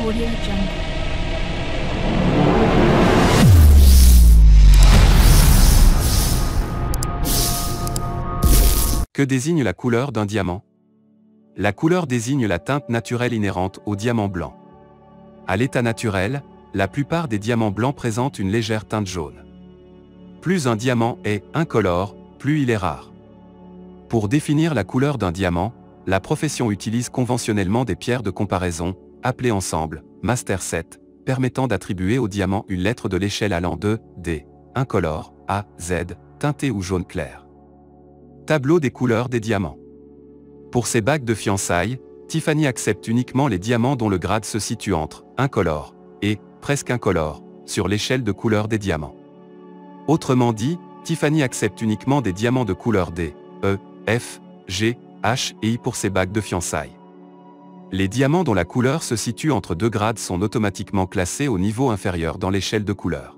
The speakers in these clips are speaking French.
Audio Jungle. Que désigne la couleur d'un diamant? La couleur désigne la teinte naturelle inhérente au diamant blanc. À l'état naturel, la plupart des diamants blancs présentent une légère teinte jaune. Plus un diamant est incolore, plus il est rare. Pour définir la couleur d'un diamant, la profession utilise conventionnellement des pierres de comparaison, appelées ensemble master set, permettant d'attribuer au diamant une lettre de l'échelle allant de D, incolore, à Z, teinté ou jaune clair. Tableau des couleurs des diamants. Pour ses bagues de fiançailles, Tiffany accepte uniquement les diamants dont le grade se situe entre incolore et presque incolore sur l'échelle de couleur des diamants. Autrement dit, Tiffany accepte uniquement des diamants de couleur D, E, F, G, H et I pour ses bagues de fiançailles. Les diamants dont la couleur se situe entre deux grades sont automatiquement classés au niveau inférieur dans l'échelle de couleur.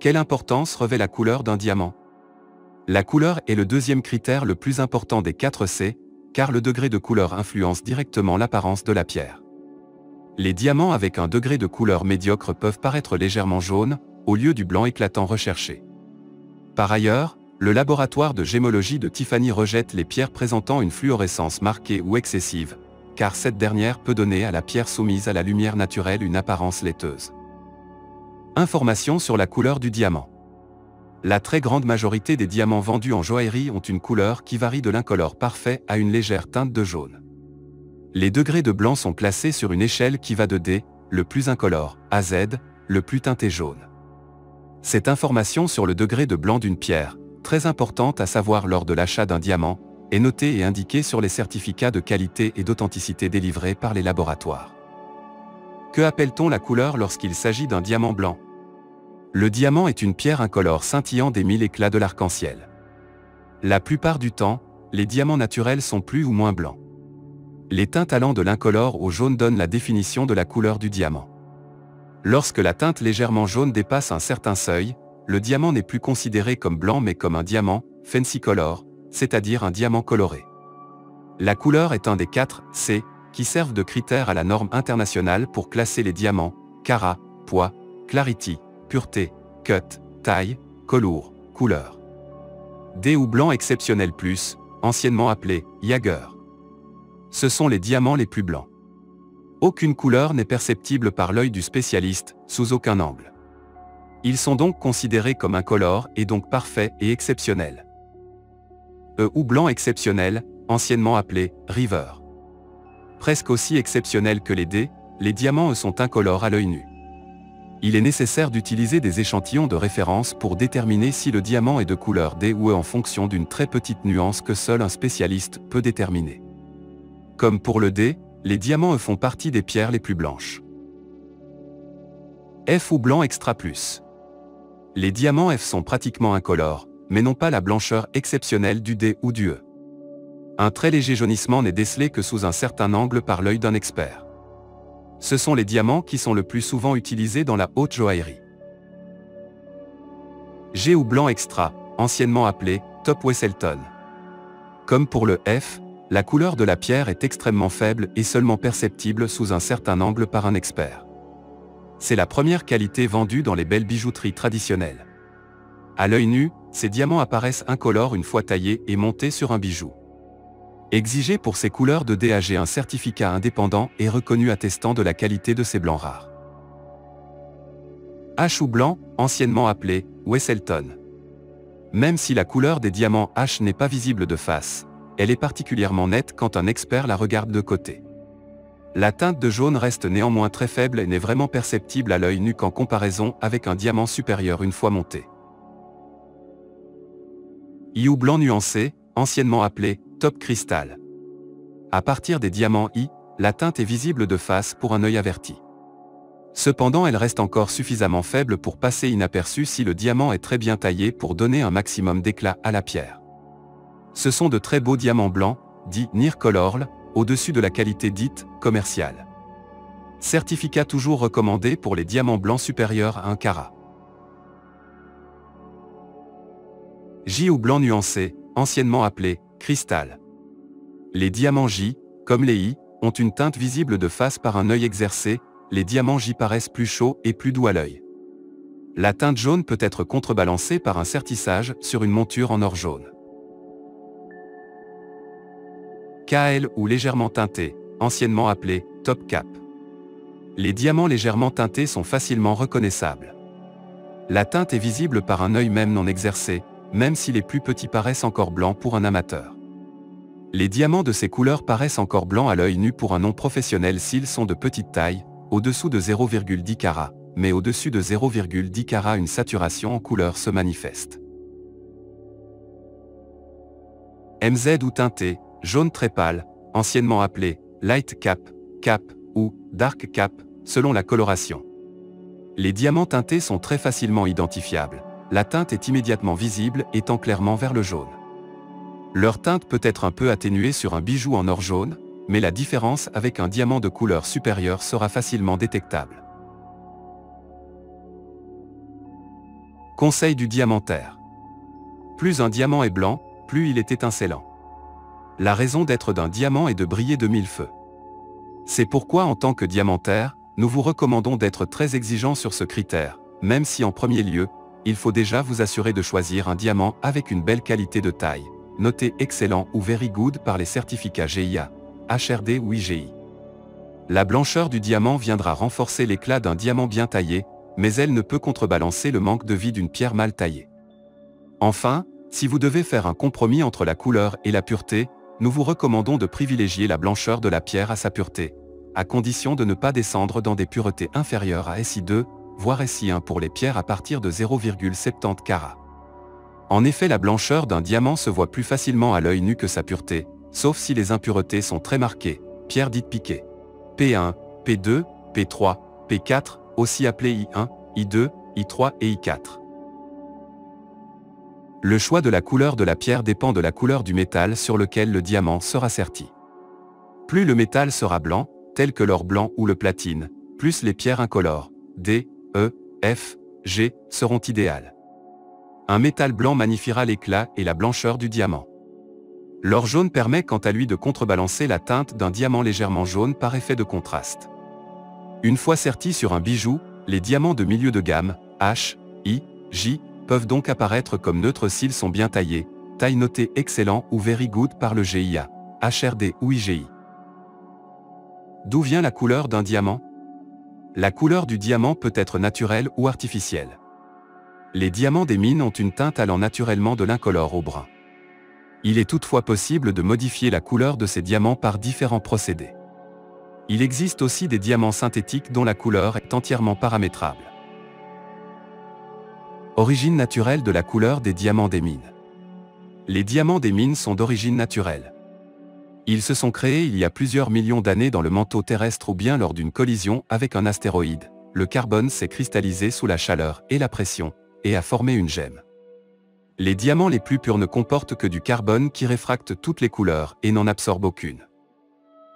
Quelle importance revêt la couleur d'un diamant? La couleur est le deuxième critère le plus important des 4 C, car le degré de couleur influence directement l'apparence de la pierre. Les diamants avec un degré de couleur médiocre peuvent paraître légèrement jaunes, au lieu du blanc éclatant recherché. Par ailleurs, le laboratoire de gémologie de Tiffany rejette les pierres présentant une fluorescence marquée ou excessive, car cette dernière peut donner à la pierre soumise à la lumière naturelle une apparence laiteuse. Informations sur la couleur du diamant. La très grande majorité des diamants vendus en joaillerie ont une couleur qui varie de l'incolore parfait à une légère teinte de jaune. Les degrés de blanc sont classés sur une échelle qui va de D, le plus incolore, à Z, le plus teinté jaune. Cette information sur le degré de blanc d'une pierre, très importante à savoir lors de l'achat d'un diamant, est notée et indiquée sur les certificats de qualité et d'authenticité délivrés par les laboratoires. Que appelle-t-on la couleur lorsqu'il s'agit d'un diamant blanc? Le diamant est une pierre incolore scintillant des 1000 éclats de l'arc-en-ciel. La plupart du temps, les diamants naturels sont plus ou moins blancs. Les teintes allant de l'incolore au jaune donnent la définition de la couleur du diamant. Lorsque la teinte légèrement jaune dépasse un certain seuil, le diamant n'est plus considéré comme blanc mais comme un diamant fancy color, c'est-à-dire un diamant coloré. La couleur est un des 4 C qui servent de critères à la norme internationale pour classer les diamants: carat, poids, clarity, pureté, cut, taille, colure, couleur. D ou blanc exceptionnel plus, anciennement appelé Jaeger. Ce sont les diamants les plus blancs. Aucune couleur n'est perceptible par l'œil du spécialiste, sous aucun angle. Ils sont donc considérés comme incolores et donc parfaits et exceptionnels. E ou blanc exceptionnel, anciennement appelé River. Presque aussi exceptionnels que les D, les diamants sont incolores à l'œil nu. Il est nécessaire d'utiliser des échantillons de référence pour déterminer si le diamant est de couleur D ou E en fonction d'une très petite nuance que seul un spécialiste peut déterminer. Comme pour le D, les diamants E font partie des pierres les plus blanches. F ou blanc extra plus. Les diamants F sont pratiquement incolores, mais n'ont pas la blancheur exceptionnelle du D ou du E. Un très léger jaunissement n'est décelé que sous un certain angle par l'œil d'un expert. Ce sont les diamants qui sont le plus souvent utilisés dans la haute joaillerie. G ou blanc extra, anciennement appelé Top Wesselton. Comme pour le F, la couleur de la pierre est extrêmement faible et seulement perceptible sous un certain angle par un expert. C'est la première qualité vendue dans les belles bijouteries traditionnelles. À l'œil nu, ces diamants apparaissent incolores une fois taillés et montés sur un bijou. Exigé pour ces couleurs de DAG un certificat indépendant et reconnu attestant de la qualité de ces blancs rares. H ou blanc, anciennement appelé Wesselton. Même si la couleur des diamants H n'est pas visible de face, elle est particulièrement nette quand un expert la regarde de côté. La teinte de jaune reste néanmoins très faible et n'est vraiment perceptible à l'œil nu qu'en comparaison avec un diamant supérieur une fois monté. I ou blanc nuancé, anciennement appelé Top Crystal. À partir des diamants I, la teinte est visible de face pour un œil averti. Cependant, elle reste encore suffisamment faible pour passer inaperçue si le diamant est très bien taillé pour donner un maximum d'éclat à la pierre. Ce sont de très beaux diamants blancs, dits Near Color, au-dessus de la qualité dite commerciale. Certificat toujours recommandé pour les diamants blancs supérieurs à 1 carat. J ou blanc nuancé, anciennement appelé cristal. Les diamants J, comme les I, ont une teinte visible de face par un œil exercé, les diamants J paraissent plus chauds et plus doux à l'œil. La teinte jaune peut être contrebalancée par un sertissage sur une monture en or jaune. KL ou légèrement teinté, anciennement appelé top cap. Les diamants légèrement teintés sont facilement reconnaissables. La teinte est visible par un œil même non exercé, même si les plus petits paraissent encore blancs pour un amateur. Les diamants de ces couleurs paraissent encore blancs à l'œil nu pour un non professionnel s'ils sont de petite taille, au-dessous de 0,10 carats, mais au-dessus de 0,10 carats une saturation en couleur se manifeste. MZ ou teinté, jaune très pâle, anciennement appelé light cap, cap ou dark cap, selon la coloration. Les diamants teintés sont très facilement identifiables. La teinte est immédiatement visible et tend clairement vers le jaune. Leur teinte peut être un peu atténuée sur un bijou en or jaune, mais la différence avec un diamant de couleur supérieure sera facilement détectable. Conseil du diamantaire. Plus un diamant est blanc, plus il est étincelant. La raison d'être d'un diamant est de briller de mille feux. C'est pourquoi en tant que diamantaire, nous vous recommandons d'être très exigeant sur ce critère, même si en premier lieu, il faut déjà vous assurer de choisir un diamant avec une belle qualité de taille, noté excellent ou very good par les certificats GIA, HRD ou IGI. La blancheur du diamant viendra renforcer l'éclat d'un diamant bien taillé, mais elle ne peut contrebalancer le manque de vie d'une pierre mal taillée. Enfin, si vous devez faire un compromis entre la couleur et la pureté, nous vous recommandons de privilégier la blancheur de la pierre à sa pureté, à condition de ne pas descendre dans des puretés inférieures à SI2, voire SI1 pour les pierres à partir de 0,70 carats. En effet, la blancheur d'un diamant se voit plus facilement à l'œil nu que sa pureté, sauf si les impuretés sont très marquées, pierres dites piquées. P1, P2, P3, P4, aussi appelés I1, I2, I3 et I4. Le choix de la couleur de la pierre dépend de la couleur du métal sur lequel le diamant sera serti. Plus le métal sera blanc, tel que l'or blanc ou le platine, plus les pierres incolores, D, E, F, G, seront idéales. Un métal blanc magnifiera l'éclat et la blancheur du diamant. L'or jaune permet quant à lui de contrebalancer la teinte d'un diamant légèrement jaune par effet de contraste. Une fois sertis sur un bijou, les diamants de milieu de gamme, H, I, J, peuvent donc apparaître comme neutres s'ils sont bien taillés, taille notée excellent ou very good par le GIA, HRD ou IGI. D'où vient la couleur d'un diamant? La couleur du diamant peut être naturelle ou artificielle. Les diamants des mines ont une teinte allant naturellement de l'incolore au brun. Il est toutefois possible de modifier la couleur de ces diamants par différents procédés. Il existe aussi des diamants synthétiques dont la couleur est entièrement paramétrable. Origine naturelle de la couleur des diamants des mines. Les diamants des mines sont d'origine naturelle. Ils se sont créés il y a plusieurs millions d'années dans le manteau terrestre ou bien lors d'une collision avec un astéroïde. Le carbone s'est cristallisé sous la chaleur et la pression, et a formé une gemme. Les diamants les plus purs ne comportent que du carbone qui réfracte toutes les couleurs et n'en absorbe aucune.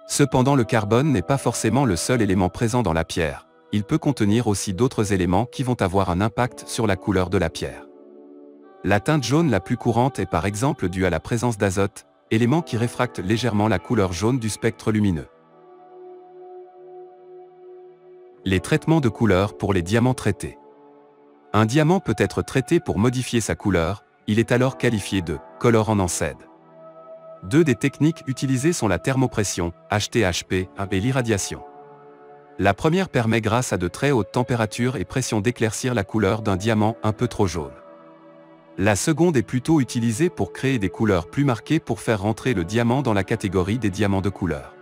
Cependant, le carbone n'est pas forcément le seul élément présent dans la pierre, il peut contenir aussi d'autres éléments qui vont avoir un impact sur la couleur de la pierre. La teinte jaune la plus courante est par exemple due à la présence d'azote, élément qui réfracte légèrement la couleur jaune du spectre lumineux. Les traitements de couleur pour les diamants traités. Un diamant peut être traité pour modifier sa couleur, il est alors qualifié de « colorant en NCED ». Deux des techniques utilisées sont la thermopression, HTHP, et l'irradiation. La première permet grâce à de très hautes températures et pressions d'éclaircir la couleur d'un diamant un peu trop jaune. La seconde est plutôt utilisée pour créer des couleurs plus marquées pour faire rentrer le diamant dans la catégorie des diamants de couleur.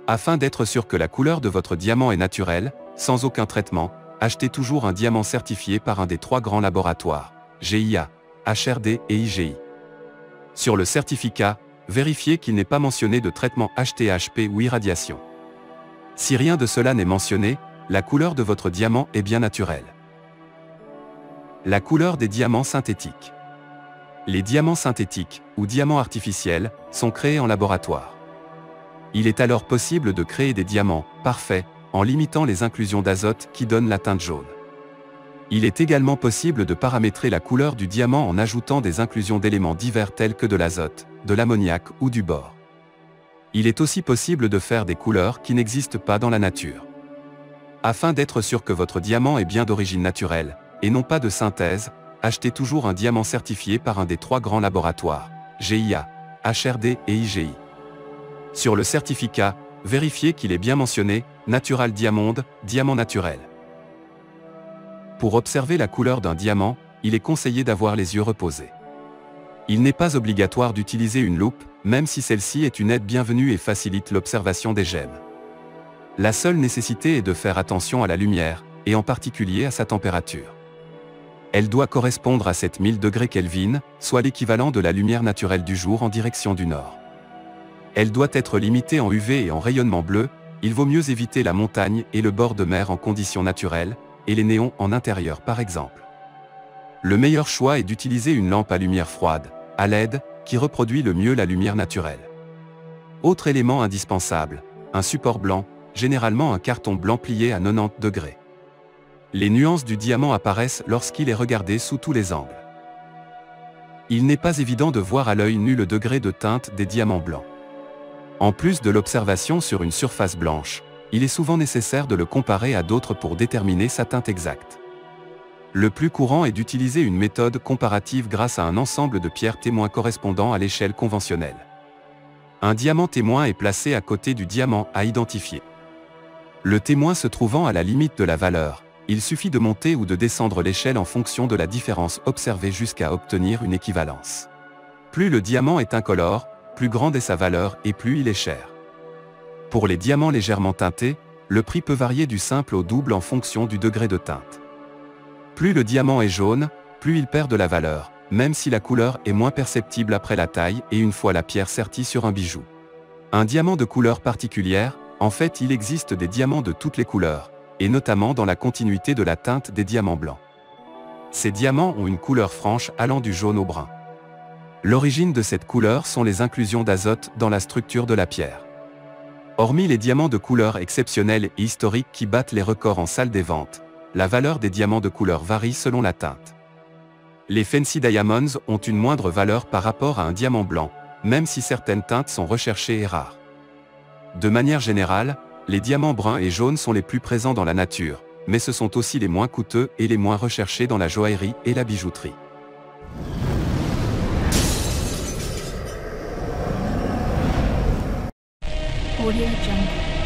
Afin d'être sûr que la couleur de votre diamant est naturelle, sans aucun traitement, achetez toujours un diamant certifié par un des trois grands laboratoires, GIA, HRD et IGI. Sur le certificat, vérifiez qu'il n'est pas mentionné de traitement HTHP ou irradiation. Si rien de cela n'est mentionné, la couleur de votre diamant est bien naturelle. La couleur des diamants synthétiques. Les diamants synthétiques, ou diamants artificiels, sont créés en laboratoire. Il est alors possible de créer des diamants parfaits, en limitant les inclusions d'azote qui donnent la teinte jaune. Il est également possible de paramétrer la couleur du diamant en ajoutant des inclusions d'éléments divers tels que de l'azote, de l'ammoniac ou du bore. Il est aussi possible de faire des couleurs qui n'existent pas dans la nature. Afin d'être sûr que votre diamant est bien d'origine naturelle, et non pas de synthèse, achetez toujours un diamant certifié par un des 3 grands laboratoires, GIA, HRD et IGI. Sur le certificat, vérifiez qu'il est bien mentionné « Natural Diamond », diamant naturel. Pour observer la couleur d'un diamant, il est conseillé d'avoir les yeux reposés. Il n'est pas obligatoire d'utiliser une loupe, même si celle-ci est une aide bienvenue et facilite l'observation des gemmes. La seule nécessité est de faire attention à la lumière, et en particulier à sa température. Elle doit correspondre à 7000 degrés Kelvin, soit l'équivalent de la lumière naturelle du jour en direction du nord. Elle doit être limitée en UV et en rayonnement bleu, il vaut mieux éviter la montagne et le bord de mer en conditions naturelles, et les néons en intérieur par exemple. Le meilleur choix est d'utiliser une lampe à lumière froide, à LED, qui reproduit le mieux la lumière naturelle. Autre élément indispensable, un support blanc, généralement un carton blanc plié à 90 degrés. Les nuances du diamant apparaissent lorsqu'il est regardé sous tous les angles. Il n'est pas évident de voir à l'œil nu le degré de teinte des diamants blancs. En plus de l'observation sur une surface blanche, il est souvent nécessaire de le comparer à d'autres pour déterminer sa teinte exacte. Le plus courant est d'utiliser une méthode comparative grâce à un ensemble de pierres témoins correspondant à l'échelle conventionnelle. Un diamant témoin est placé à côté du diamant à identifier. Le témoin se trouvant à la limite de la valeur, il suffit de monter ou de descendre l'échelle en fonction de la différence observée jusqu'à obtenir une équivalence. Plus le diamant est incolore, plus grande est sa valeur et plus il est cher. Pour les diamants légèrement teintés, le prix peut varier du simple au double en fonction du degré de teinte. Plus le diamant est jaune, plus il perd de la valeur, même si la couleur est moins perceptible après la taille et une fois la pierre sertie sur un bijou. Un diamant de couleur particulière, en fait il existe des diamants de toutes les couleurs, et notamment dans la continuité de la teinte des diamants blancs. Ces diamants ont une couleur franche allant du jaune au brun. L'origine de cette couleur sont les inclusions d'azote dans la structure de la pierre. Hormis les diamants de couleur exceptionnelle et historique qui battent les records en salle des ventes, la valeur des diamants de couleur varie selon la teinte. Les Fancy Diamonds ont une moindre valeur par rapport à un diamant blanc, même si certaines teintes sont recherchées et rares. De manière générale, les diamants bruns et jaunes sont les plus présents dans la nature, mais ce sont aussi les moins coûteux et les moins recherchés dans la joaillerie et la bijouterie. Audio Jungle.